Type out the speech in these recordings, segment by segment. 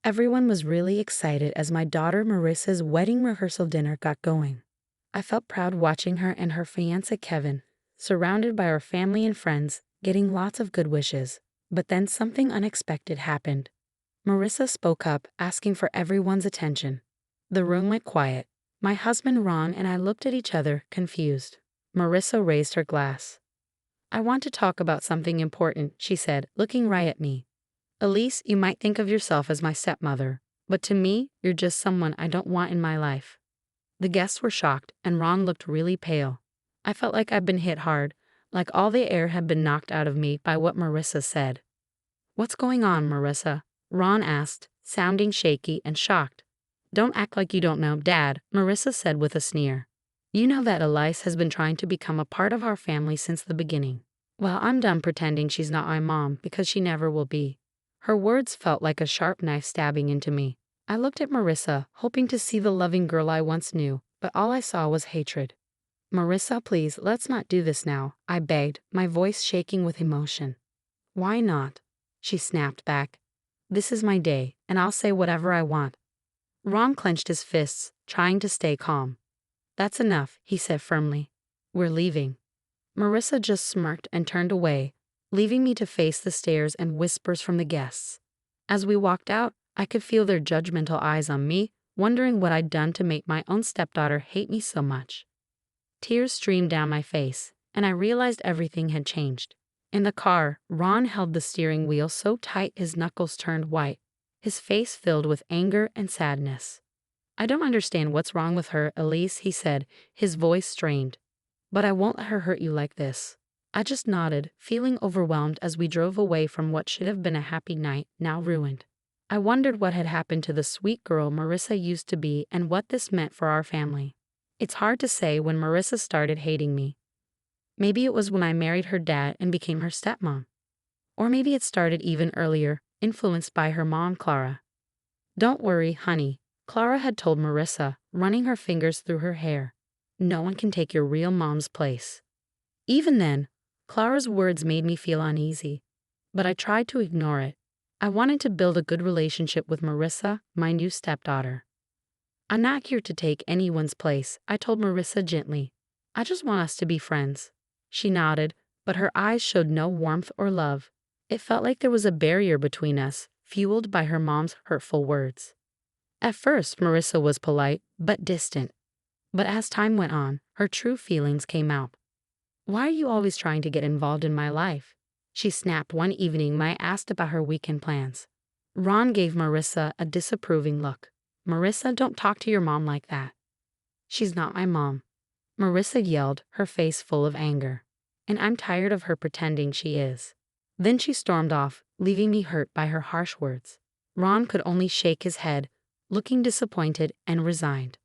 Everyone was really excited as my daughter Marissa's wedding rehearsal dinner got going. I felt proud watching her and her fiancé Kevin, surrounded by our family and friends, getting lots of good wishes. But then something unexpected happened. Marissa spoke up, asking for everyone's attention. The room went quiet. My husband Ron and I looked at each other, confused. Marissa raised her glass. "I want to talk about something important," she said, looking right at me. "Elise, you might think of yourself as my stepmother, but to me, you're just someone I don't want in my life." The guests were shocked, and Ron looked really pale. I felt like I'd been hit hard, like all the air had been knocked out of me by what Marissa said. "What's going on, Marissa?" Ron asked, sounding shaky and shocked. "Don't act like you don't know, Dad," Marissa said with a sneer. "You know that Elise has been trying to become a part of our family since the beginning. Well, I'm done pretending she's not my mom because she never will be." Her words felt like a sharp knife stabbing into me. I looked at Marissa, hoping to see the loving girl I once knew, but all I saw was hatred. "Marissa, please, let's not do this now," I begged, my voice shaking with emotion. "Why not?" she snapped back. "This is my day, and I'll say whatever I want." Ron clenched his fists, trying to stay calm. "That's enough," he said firmly. "We're leaving." Marissa just smirked and turned away, leaving me to face the stares and whispers from the guests. As we walked out, I could feel their judgmental eyes on me, wondering what I'd done to make my own stepdaughter hate me so much. Tears streamed down my face, and I realized everything had changed. In the car, Ron held the steering wheel so tight his knuckles turned white, his face filled with anger and sadness. "I don't understand what's wrong with her, Elise," he said, his voice strained. "But I won't let her hurt you like this." I just nodded, feeling overwhelmed as we drove away from what should have been a happy night, now ruined. I wondered what had happened to the sweet girl Marissa used to be and what this meant for our family. It's hard to say when Marissa started hating me. Maybe it was when I married her dad and became her stepmom. Or maybe it started even earlier, influenced by her mom, Clara. "Don't worry, honey," Clara had told Marissa, running her fingers through her hair. "No one can take your real mom's place." Even then, Clara's words made me feel uneasy, but I tried to ignore it. I wanted to build a good relationship with Marissa, my new stepdaughter. "I'm not here to take anyone's place," I told Marissa gently. "I just want us to be friends." She nodded, but her eyes showed no warmth or love. It felt like there was a barrier between us, fueled by her mom's hurtful words. At first, Marissa was polite, but distant. But as time went on, her true feelings came out. "Why are you always trying to get involved in my life?" she snapped one evening when I asked about her weekend plans. Ron gave Marissa a disapproving look. "Marissa, don't talk to your mom like that." "She's not my mom," Marissa yelled, her face full of anger. "And I'm tired of her pretending she is." Then she stormed off, leaving me hurt by her harsh words. Ron could only shake his head, looking disappointed and resigned.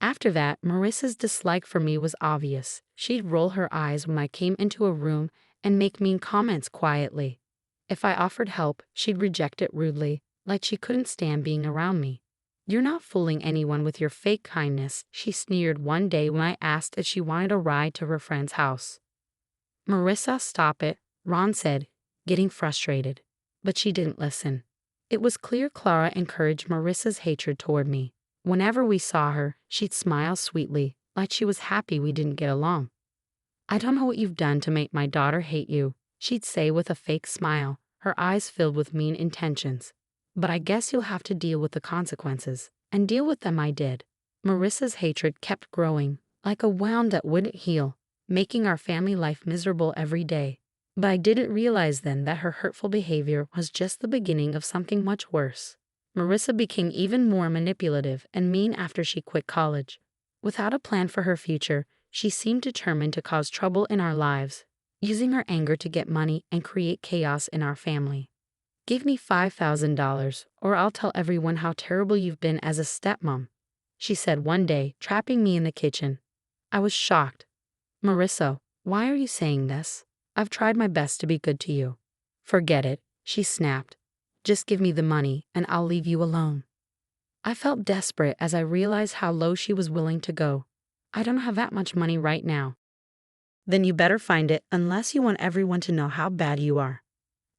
After that, Marissa's dislike for me was obvious. She'd roll her eyes when I came into a room and make mean comments quietly. If I offered help, she'd reject it rudely, like she couldn't stand being around me. "You're not fooling anyone with your fake kindness," she sneered one day when I asked if she wanted a ride to her friend's house. "Marissa, stop it," Ron said, getting frustrated. But she didn't listen. It was clear Clara encouraged Marissa's hatred toward me. Whenever we saw her, she'd smile sweetly, like she was happy we didn't get along. "I don't know what you've done to make my daughter hate you," she'd say with a fake smile, her eyes filled with mean intentions. "But I guess you'll have to deal with the consequences." And deal with them I did. Marissa's hatred kept growing, like a wound that wouldn't heal, making our family life miserable every day. But I didn't realize then that her hurtful behavior was just the beginning of something much worse. Marissa became even more manipulative and mean after she quit college. Without a plan for her future, she seemed determined to cause trouble in our lives, using her anger to get money and create chaos in our family. "Give me $5,000, or I'll tell everyone how terrible you've been as a stepmom," she said one day, trapping me in the kitchen. I was shocked. "Marissa, why are you saying this? I've tried my best to be good to you." "Forget it," she snapped. "Just give me the money, and I'll leave you alone." I felt desperate as I realized how low she was willing to go. "I don't have that much money right now." "Then you better find it unless you want everyone to know how bad you are."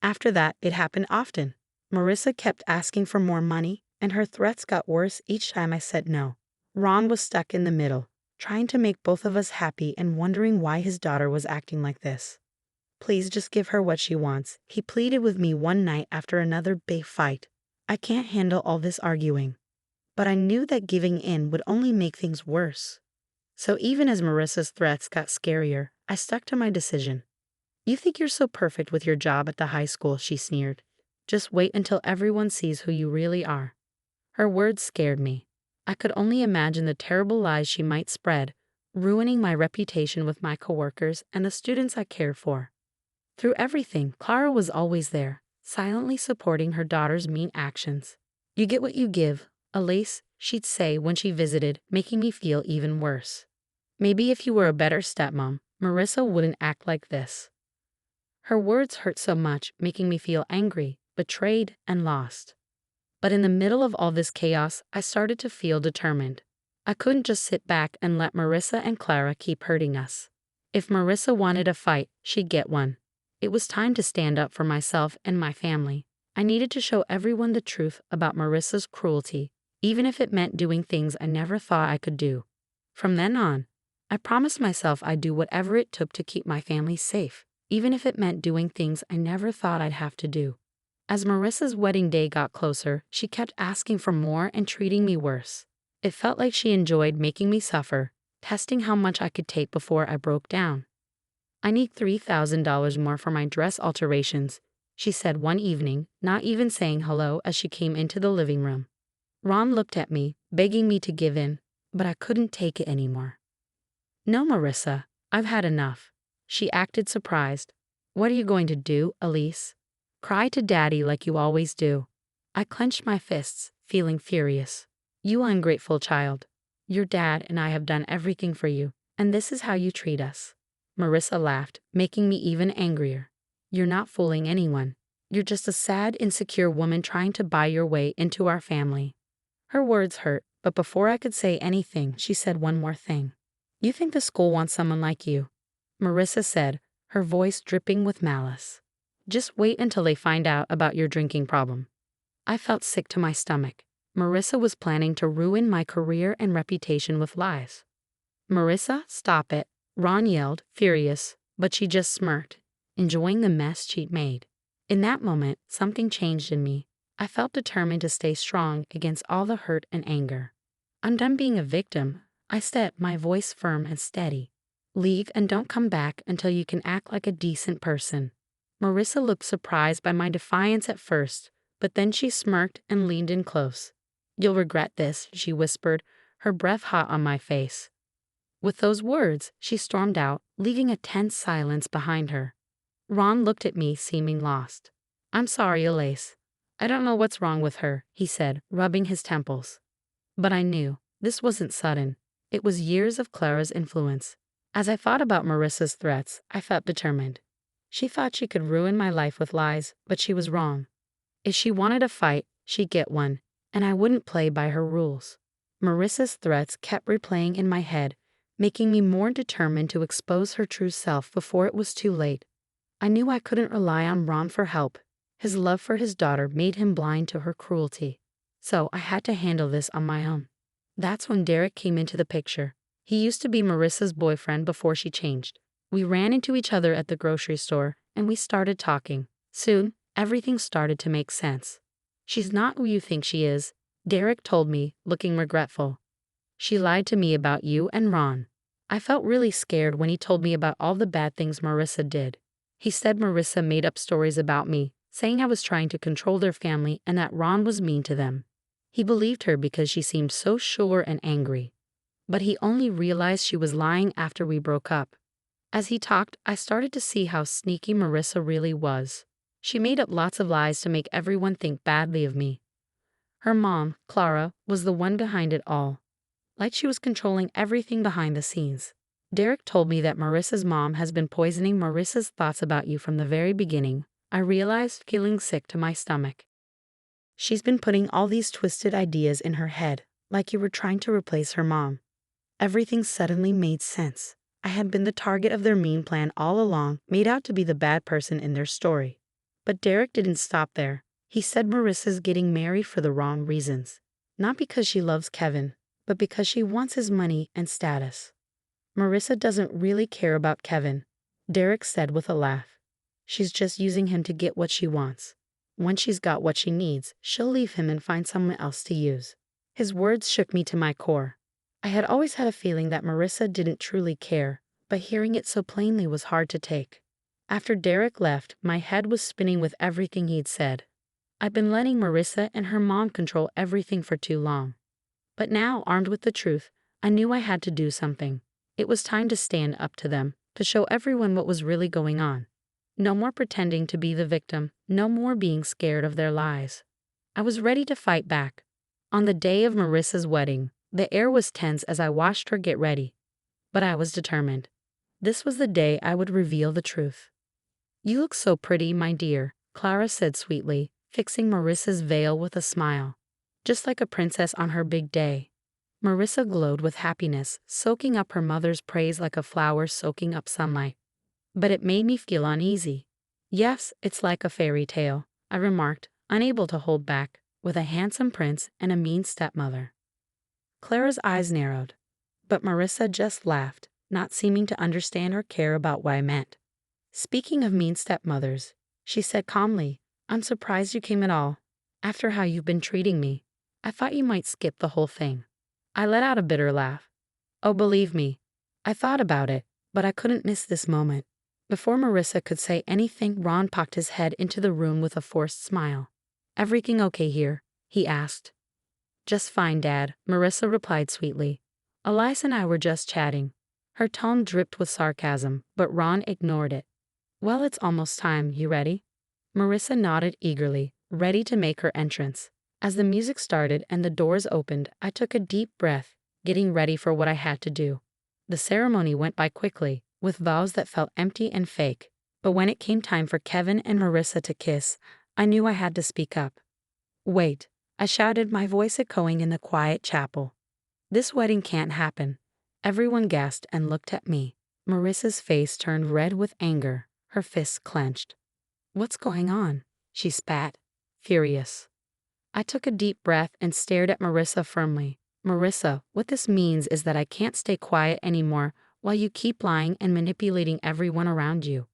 After that, it happened often. Marissa kept asking for more money, and her threats got worse each time I said no. Ron was stuck in the middle, trying to make both of us happy and wondering why his daughter was acting like this. Please just give her what she wants, he pleaded with me one night after another big fight. I can't handle all this arguing. But I knew that giving in would only make things worse. So even as Marissa's threats got scarier, I stuck to my decision. You think you're so perfect with your job at the high school, she sneered. Just wait until everyone sees who you really are. Her words scared me. I could only imagine the terrible lies she might spread, ruining my reputation with my coworkers and the students I cared for. Through everything, Clara was always there, silently supporting her daughter's mean actions. You get what you give, Elise, she'd say when she visited, making me feel even worse. Maybe if you were a better stepmom, Marissa wouldn't act like this. Her words hurt so much, making me feel angry, betrayed, and lost. But in the middle of all this chaos, I started to feel determined. I couldn't just sit back and let Marissa and Clara keep hurting us. If Marissa wanted a fight, she'd get one. It was time to stand up for myself and my family. I needed to show everyone the truth about Marissa's cruelty, even if it meant doing things I never thought I could do. From then on, I promised myself I'd do whatever it took to keep my family safe, even if it meant doing things I never thought I'd have to do. As Marissa's wedding day got closer, she kept asking for more and treating me worse. It felt like she enjoyed making me suffer, testing how much I could take before I broke down. I need $3,000 more for my dress alterations, she said one evening, not even saying hello as she came into the living room. Ron looked at me, begging me to give in, but I couldn't take it anymore. No, Marissa, I've had enough. She acted surprised. What are you going to do, Elise? Cry to Daddy like you always do. I clenched my fists, feeling furious. You ungrateful child. Your dad and I have done everything for you, and this is how you treat us. Marissa laughed, making me even angrier. You're not fooling anyone. You're just a sad, insecure woman trying to buy your way into our family. Her words hurt, but before I could say anything, she said one more thing. You think the school wants someone like you? Marissa said, her voice dripping with malice. Just wait until they find out about your drinking problem. I felt sick to my stomach. Marissa was planning to ruin my career and reputation with lies. Marissa, stop it, Ron yelled, furious, but she just smirked, enjoying the mess she'd made. In that moment, something changed in me. I felt determined to stay strong against all the hurt and anger. I'm done being a victim, I said, my voice firm and steady. Leave and don't come back until you can act like a decent person. Marissa looked surprised by my defiance at first, but then she smirked and leaned in close. You'll regret this, she whispered, her breath hot on my face. With those words, she stormed out, leaving a tense silence behind her. Ron looked at me, seeming lost. I'm sorry, Elise. I don't know what's wrong with her, he said, rubbing his temples. But I knew this wasn't sudden. It was years of Clara's influence. As I thought about Marissa's threats, I felt determined. She thought she could ruin my life with lies, but she was wrong. If she wanted a fight, she'd get one, and I wouldn't play by her rules. Marissa's threats kept replaying in my head, making me more determined to expose her true self before it was too late. I knew I couldn't rely on Ron for help. His love for his daughter made him blind to her cruelty. So I had to handle this on my own. That's when Derek came into the picture. He used to be Marissa's boyfriend before she changed. We ran into each other at the grocery store, and we started talking. Soon, everything started to make sense. She's not who you think she is, Derek told me, looking regretful. She lied to me about you and Ron. I felt really scared when he told me about all the bad things Marissa did. He said Marissa made up stories about me, saying I was trying to control their family and that Ron was mean to them. He believed her because she seemed so sure and angry. But he only realized she was lying after we broke up. As he talked, I started to see how sneaky Marissa really was. She made up lots of lies to make everyone think badly of me. Her mom, Clara, was the one behind it all. Like she was controlling everything behind the scenes. Derek told me that Marissa's mom has been poisoning Marissa's thoughts about you from the very beginning. I realized, feeling sick to my stomach. She's been putting all these twisted ideas in her head, like you were trying to replace her mom. Everything suddenly made sense. I had been the target of their mean plan all along, made out to be the bad person in their story. But Derek didn't stop there. He said Marissa's getting married for the wrong reasons. Not because she loves Kevin, but because she wants his money and status. Marissa doesn't really care about Kevin, Derek said with a laugh. She's just using him to get what she wants. Once she's got what she needs, she'll leave him and find someone else to use. His words shook me to my core. I had always had a feeling that Marissa didn't truly care, but hearing it so plainly was hard to take. After Derek left, my head was spinning with everything he'd said. I'd been letting Marissa and her mom control everything for too long. But now, armed with the truth, I knew I had to do something. It was time to stand up to them, to show everyone what was really going on. No more pretending to be the victim, no more being scared of their lies. I was ready to fight back. On the day of Marissa's wedding, the air was tense as I watched her get ready. But I was determined. This was the day I would reveal the truth. "You look so pretty, my dear," Clara said sweetly, fixing Marissa's veil with a smile. Just like a princess on her big day. Marissa glowed with happiness, soaking up her mother's praise like a flower soaking up sunlight. But it made me feel uneasy. "Yes, it's like a fairy tale," I remarked, unable to hold back, "with a handsome prince and a mean stepmother." Clara's eyes narrowed. But Marissa just laughed, not seeming to understand or care about what I meant. "Speaking of mean stepmothers," she said calmly, "I'm surprised you came at all. After how you've been treating me, I thought you might skip the whole thing." I let out a bitter laugh. "Oh, believe me, I thought about it, but I couldn't miss this moment." Before Marissa could say anything, Ron popped his head into the room with a forced smile. "Everything okay here?" he asked. "Just fine, Dad," Marissa replied sweetly. "Elias and I were just chatting." Her tone dripped with sarcasm, but Ron ignored it. "Well, it's almost time. You ready?" Marissa nodded eagerly, ready to make her entrance. As the music started and the doors opened, I took a deep breath, getting ready for what I had to do. The ceremony went by quickly, with vows that felt empty and fake. But when it came time for Kevin and Marissa to kiss, I knew I had to speak up. "Wait," I shouted, my voice echoing in the quiet chapel. "This wedding can't happen." Everyone gasped and looked at me. Marissa's face turned red with anger, her fists clenched. "What's going on?" she spat, furious. I took a deep breath and stared at Marissa firmly. "Marissa, what this means is that I can't stay quiet anymore while you keep lying and manipulating everyone around you."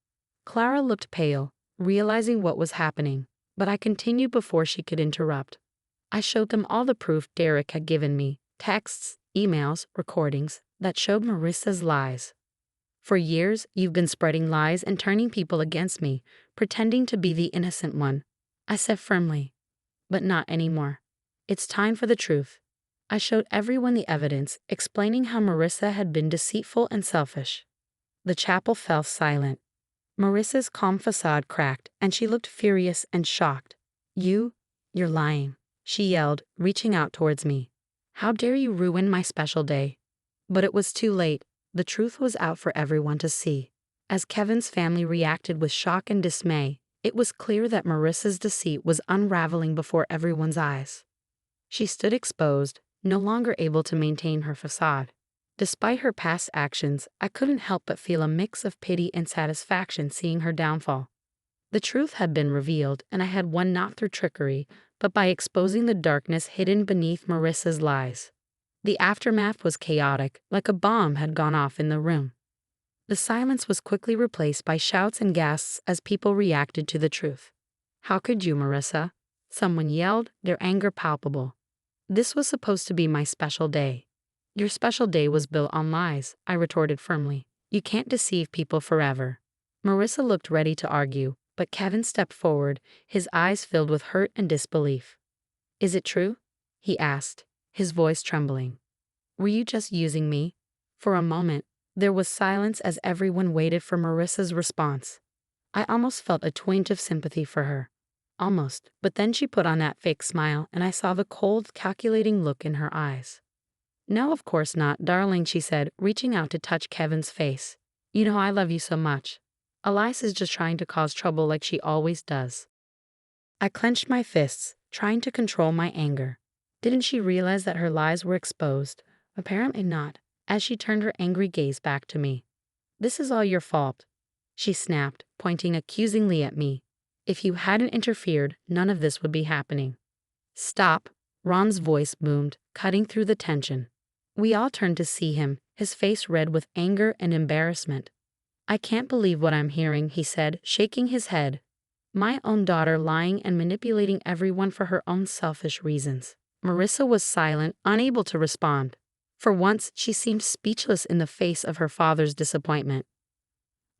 Clara looked pale, realizing what was happening, but I continued before she could interrupt. I showed them all the proof Derek had given me, texts, emails, recordings, that showed Marissa's lies. "For years, you've been spreading lies and turning people against me, pretending to be the innocent one," I said firmly. "But not anymore. It's time for the truth." I showed everyone the evidence, explaining how Marissa had been deceitful and selfish. The chapel fell silent. Marissa's calm facade cracked, and she looked furious and shocked. You're lying," she yelled, reaching out towards me. "How dare you ruin my special day?" But it was too late. The truth was out for everyone to see. As Kevin's family reacted with shock and dismay, it was clear that Marissa's deceit was unraveling before everyone's eyes. She stood exposed, no longer able to maintain her facade. Despite her past actions, I couldn't help but feel a mix of pity and satisfaction seeing her downfall. The truth had been revealed, and I had won not through trickery, but by exposing the darkness hidden beneath Marissa's lies. The aftermath was chaotic, like a bomb had gone off in the room. The silence was quickly replaced by shouts and gasps as people reacted to the truth. "How could you, Marissa?" someone yelled, their anger palpable. "This was supposed to be my special day." "Your special day was built on lies," I retorted firmly. "You can't deceive people forever." Marissa looked ready to argue, but Kevin stepped forward, his eyes filled with hurt and disbelief. "Is it true?" he asked, his voice trembling. "Were you just using me?" For a moment, there was silence as everyone waited for Marissa's response. I almost felt a twinge of sympathy for her. Almost, but then she put on that fake smile and I saw the cold, calculating look in her eyes. "No, of course not, darling," she said, reaching out to touch Kevin's face. "You know I love you so much. Elias is just trying to cause trouble like she always does." I clenched my fists, trying to control my anger. Didn't she realize that her lies were exposed? Apparently not, as she turned her angry gaze back to me. "This is all your fault," she snapped, pointing accusingly at me. If you hadn't interfered, none of this would be happening. Stop, Ron's voice boomed, cutting through the tension. We all turned to see him, his face red with anger and embarrassment. I can't believe what I'm hearing, he said, shaking his head. My own daughter lying and manipulating everyone for her own selfish reasons. Marissa was silent, unable to respond. For once, she seemed speechless in the face of her father's disappointment.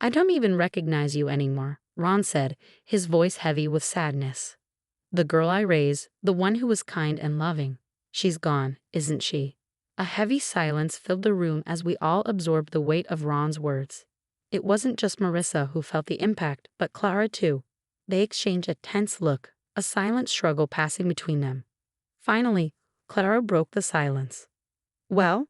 I don't even recognize you anymore, Ron said, his voice heavy with sadness. The girl I raised, the one who was kind and loving. She's gone, isn't she? A heavy silence filled the room as we all absorbed the weight of Ron's words. It wasn't just Marissa who felt the impact, but Clara too. They exchanged a tense look, a silent struggle passing between them. Finally, Clara broke the silence. Well?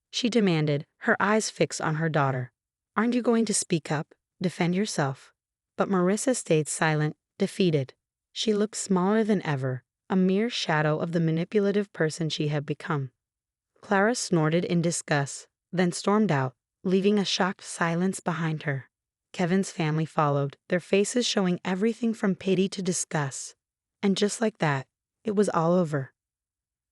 She demanded, her eyes fixed on her daughter. Aren't you going to speak up, defend yourself? But Marissa stayed silent, defeated. She looked smaller than ever, a mere shadow of the manipulative person she had become. Clara snorted in disgust, then stormed out, leaving a shocked silence behind her. Kevin's family followed, their faces showing everything from pity to disgust. And just like that, it was all over.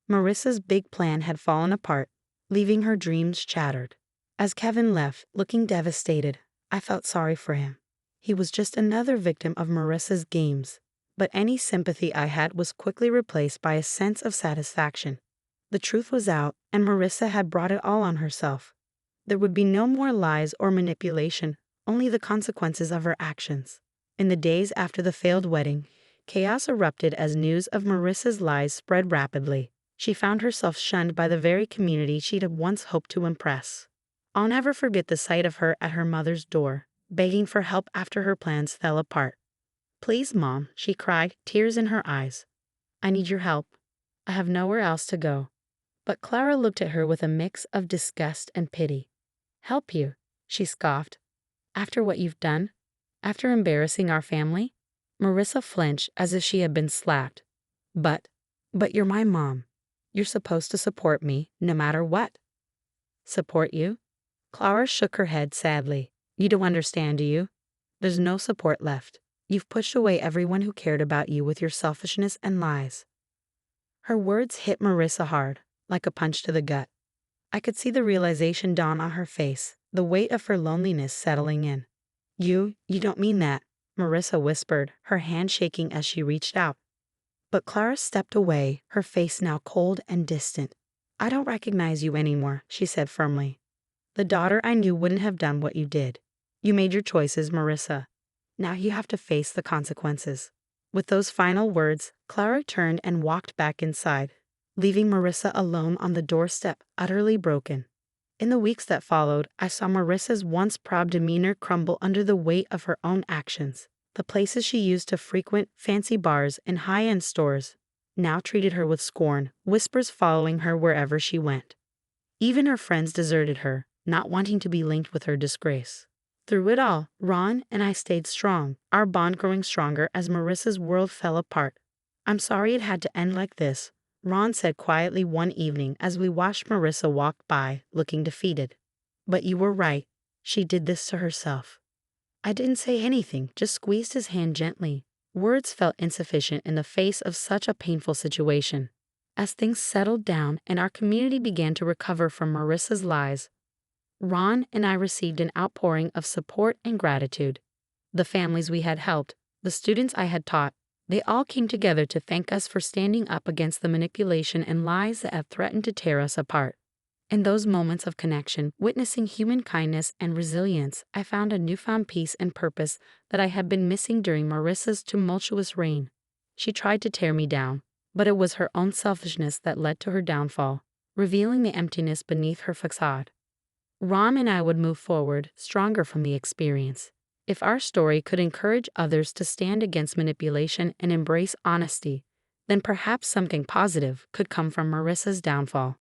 Marissa's big plan had fallen apart, leaving her dreams shattered. As Kevin left, looking devastated, I felt sorry for him. He was just another victim of Marissa's games, but any sympathy I had was quickly replaced by a sense of satisfaction. The truth was out, and Marissa had brought it all on herself. There would be no more lies or manipulation, only the consequences of her actions. In the days after the failed wedding, chaos erupted as news of Marissa's lies spread rapidly. She found herself shunned by the very community she'd once hoped to impress. I'll never forget the sight of her at her mother's door, begging for help after her plans fell apart. Please, Mom, she cried, tears in her eyes. I need your help. I have nowhere else to go. But Clara looked at her with a mix of disgust and pity. Help you, she scoffed. After what you've done? After embarrassing our family? Marissa flinched as if she had been slapped. But you're my mom. You're supposed to support me, no matter what. Support you? Clara shook her head sadly. You don't understand, do you? There's no support left. You've pushed away everyone who cared about you with your selfishness and lies. Her words hit Marissa hard, like a punch to the gut. I could see the realization dawn on her face, the weight of her loneliness settling in. You don't mean that, Marissa whispered, her hand shaking as she reached out. But Clara stepped away, her face now cold and distant. I don't recognize you anymore, she said firmly. The daughter I knew wouldn't have done what you did. You made your choices, Marissa. Now you have to face the consequences. With those final words, Clara turned and walked back inside, leaving Marissa alone on the doorstep, utterly broken. In the weeks that followed, I saw Marissa's once proud demeanor crumble under the weight of her own actions. The places she used to frequent, fancy bars and high-end stores, now treated her with scorn, whispers following her wherever she went. Even her friends deserted her, not wanting to be linked with her disgrace. Through it all, Ron and I stayed strong, our bond growing stronger as Marissa's world fell apart. I'm sorry it had to end like this, Ron said quietly one evening as we watched Marissa walk by, looking defeated. But you were right. She did this to herself. I didn't say anything, just squeezed his hand gently. Words felt insufficient in the face of such a painful situation. As things settled down and our community began to recover from Marissa's lies, Ron and I received an outpouring of support and gratitude. The families we had helped, the students I had taught, they all came together to thank us for standing up against the manipulation and lies that had threatened to tear us apart. In those moments of connection, witnessing human kindness and resilience, I found a newfound peace and purpose that I had been missing during Marissa's tumultuous reign. She tried to tear me down, but it was her own selfishness that led to her downfall, revealing the emptiness beneath her facade. Ram and I would move forward, stronger from the experience. If our story could encourage others to stand against manipulation and embrace honesty, then perhaps something positive could come from Marissa's downfall.